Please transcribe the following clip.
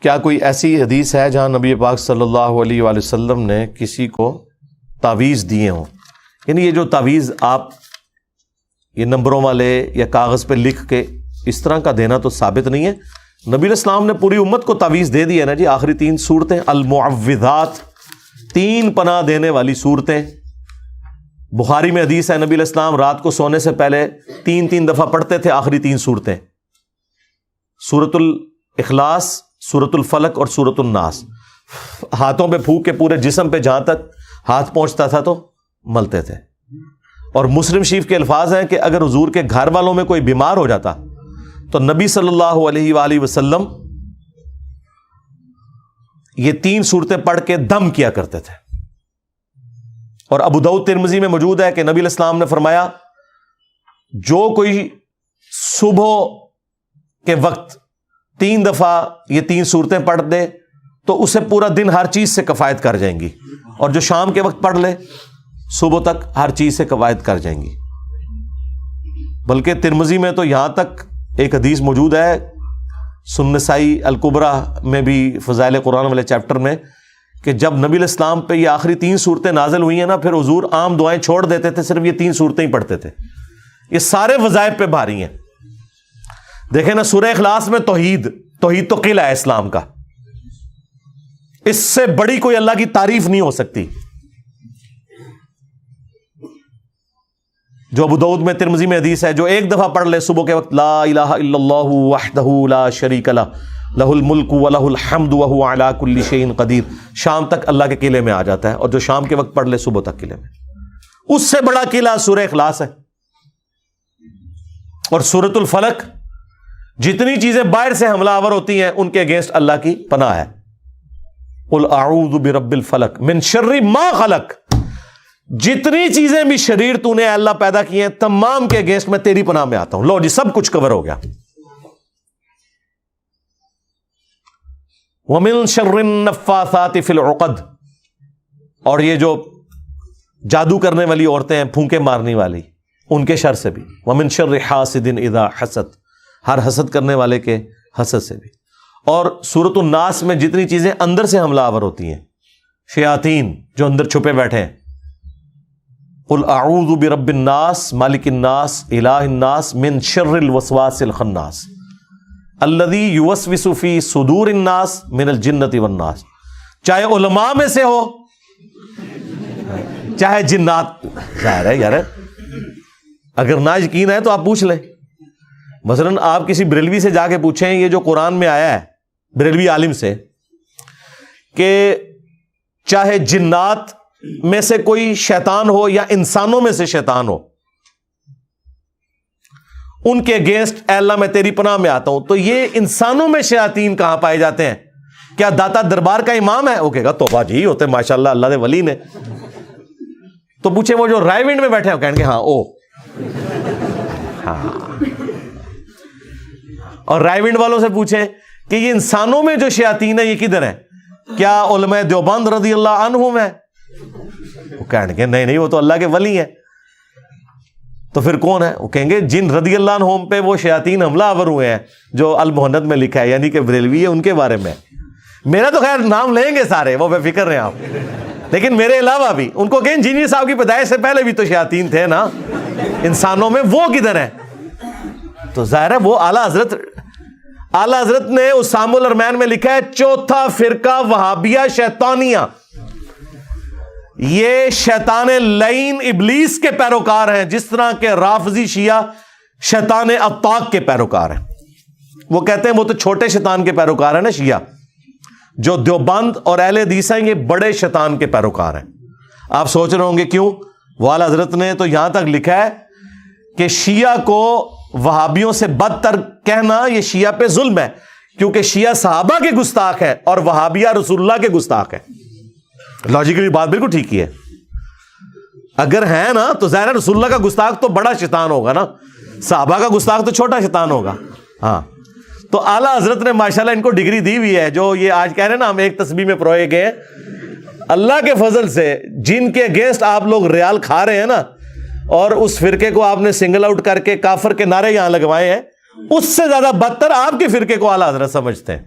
کیا کوئی ایسی حدیث ہے جہاں نبی پاک صلی اللہ علیہ وآلہ وسلم نے کسی کو تعویذ دیے ہوں؟ یعنی یہ جو تعویذ آپ یہ نمبروں والے یا کاغذ پہ لکھ کے اس طرح کا دینا تو ثابت نہیں ہے. نبی علیہ السلام نے پوری امت کو تعویذ دے دی ہے نا جی. آخری 3 صورتیں المعوذات، 3 پناہ دینے والی صورتیں. بخاری میں حدیث ہے نبی علیہ السلام رات کو سونے سے پہلے 3 دفعہ پڑھتے تھے آخری 3 صورتیں، سورۃ الاخلاص، سورۃ الفلق اور سورۃ الناس. ہاتھوں پہ پھونک کے پورے جسم پہ جہاں تک ہاتھ پہنچتا تھا تو ملتے تھے. اور مسلم شریف کے الفاظ ہیں کہ اگر حضور کے گھر والوں میں کوئی بیمار ہو جاتا تو نبی صلی اللہ علیہ وآلہ وسلم یہ 3 صورتیں پڑھ کے دم کیا کرتے تھے. اور ابو داؤد ترمذی میں موجود ہے کہ نبی علیہ السلام نے فرمایا جو کوئی صبح کے وقت 3 دفعہ یہ 3 صورتیں پڑھ دے تو اسے پورا دن ہر چیز سے کفایت کر جائیں گی، اور جو شام کے وقت پڑھ لے صبح تک ہر چیز سے کفایت کر جائیں گی. بلکہ ترمذی میں تو یہاں تک ایک حدیث موجود ہے، سنن نسائی الکبریٰ میں بھی فضائل قرآن والے چیپٹر میں، کہ جب نبی علیہ السلام پہ یہ آخری 3 صورتیں نازل ہوئی ہیں نا، پھر حضور عام دعائیں چھوڑ دیتے تھے، صرف یہ 3 صورتیں ہی پڑھتے تھے. یہ سارے وظائف پہ بھاری ہیں. دیکھیں نا سورہ اخلاص میں توحید تو قلعہ ہے اسلام کا، اس سے بڑی کوئی اللہ کی تعریف نہیں ہو سکتی. جو ابو داؤد میں ترمذی میں حدیث ہے، جو 1 دفعہ پڑھ لے صبح کے وقت لا الہ الا اللہ وحدہ لا شریک لہ لہ الملک ولہ الحمد وہو علی کل شیء قدیر، شام تک اللہ کے قلعے میں آ جاتا ہے. اور جو شام کے وقت پڑھ لے صبح تک قلعے میں، اس سے بڑا قلعہ سورہ اخلاص ہے. اور سورۃ الفلق جتنی چیزیں باہر سے حملہ آور ہوتی ہیں ان کے اگینسٹ اللہ کی پناہ ہے. قل اعوذ برب الفلق من شر ما خلق، جتنی چیزیں بھی شریر تو نے اللہ پیدا کی ہیں تمام کے اگینسٹ میں تیری پناہ میں آتا ہوں. لو جی سب کچھ کور ہو گیا. وَمِن شَرِّ النَّفَّاثَاتِ فِي الْعُقَدِ، اور یہ جو جادو کرنے والی عورتیں ہیں، پھونکے مارنے والی، ان کے شر سے بھی. وَمِن شَرِّ حَاسِدٍ إِذَا حَسَدَ، ہر حسد کرنے والے کے حسد سے بھی. اور سورۃ الناس میں جتنی چیزیں اندر سے حملہ آور ہوتی ہیں، شیاطین جو اندر چھپے بیٹھے ہیں، قُلْ أَعُوذُ بِرَبِّ النَّاسِ مَالِكِ النَّاسِ إِلَٰهِ النَّاسِ مِن شَرِّ الْوَسْوَاسِ الْخَنَّاسِ الذی یوسوس فی صدور الناس من الجنۃ والناس. چاہے علماء میں سے ہو چاہے جنات. ظاہر ہے یار، اگر نہ یقین ہے تو آپ پوچھ لیں. مثلاً آپ کسی بریلوی سے جا کے پوچھیں یہ جو قرآن میں آیا ہے، بریلوی عالم سے، کہ چاہے جنات میں سے کوئی شیطان ہو یا انسانوں میں سے شیطان ہو، ان کے اگینسٹ اے اللہ میں تیری پناہ میں آتا ہوں. تو یہ انسانوں میں شیاطین کہاں پائے جاتے ہیں؟ کیا داتا دربار کا امام ہے؟ وہ کہے گا توبہ جی ہوتے ماشاءاللہ اللہ دے ولی نے. تو پوچھے وہ جو رائے ونڈ میں بیٹھے ہیں، کہیں گے ہاں او ہاں. اور رائے ونڈ والوں سے پوچھیں کہ یہ انسانوں میں جو شیاطین ہے یہ کدھر ہیں؟ کیا علماء دیوبند رضی اللہ عنہم ہے؟ وہ کہیں گے نہیں وہ تو اللہ کے ولی ہیں. تو پھر کون ہے؟ وہ کہیں گے جن رضی اللہ عنہم پہ وہ شیاطین حملہ آور ہوئے ہیں جو المہند میں لکھا ہے، یعنی کہ بریلوی ہے، ان کے بارے میں. میرا تو خیر نام لیں گے سارے، وہ بے فکر رہے آپ، لیکن میرے علاوہ بھی ان کو کہیں انجینئر صاحب کی پیدائش سے پہلے بھی تو شیاطین تھے نا انسانوں میں، وہ کدھر ہیں؟ تو ظاہر ہے وہ اعلیٰ حضرت نے اسام الارمین میں لکھا ہے 4تھا فرقہ وہابیہ شیطانیہ، یہ شیطان لعین ابلیس کے پیروکار ہیں، جس طرح کے رافضی شیعہ شیطان اطاق کے پیروکار ہیں. وہ کہتے ہیں وہ تو چھوٹے شیطان کے پیروکار ہیں نا شیعہ، جو دیوبند اور اہل حدیث ہیں یہ بڑے شیطان کے پیروکار ہیں. آپ سوچ رہے ہوں گے کیوں؟ والا حضرت نے تو یہاں تک لکھا ہے کہ شیعہ کو وہابیوں سے بدتر کہنا یہ شیعہ پہ ظلم ہے، کیونکہ شیعہ صحابہ کے گستاخ ہے اور وہابیہ رسول اللہ کے گستاخ ہے. لاجیکلی بات بالکل ٹھیک ہی ہے. اگر ہے نا تو ظاہر رسول اللہ کا گستاخ تو بڑا شیطان ہوگا نا، صحابہ کا گستاخ تو چھوٹا شیطان ہوگا. ہاں تو اعلیٰ حضرت نے ماشاءاللہ ان کو ڈگری دی ہوئی ہے. جو یہ آج کہہ رہے ہیں نا ہم ایک تسبیح میں پروئے گئے، اللہ کے فضل سے جن کے اگینسٹ آپ لوگ ریال کھا رہے ہیں نا، اور اس فرقے کو آپ نے سنگل آؤٹ کر کے کافر کے نعرے یہاں لگوائے ہیں، اس سے زیادہ بدتر آپ کے فرقے کو اعلیٰ حضرت سمجھتے ہیں.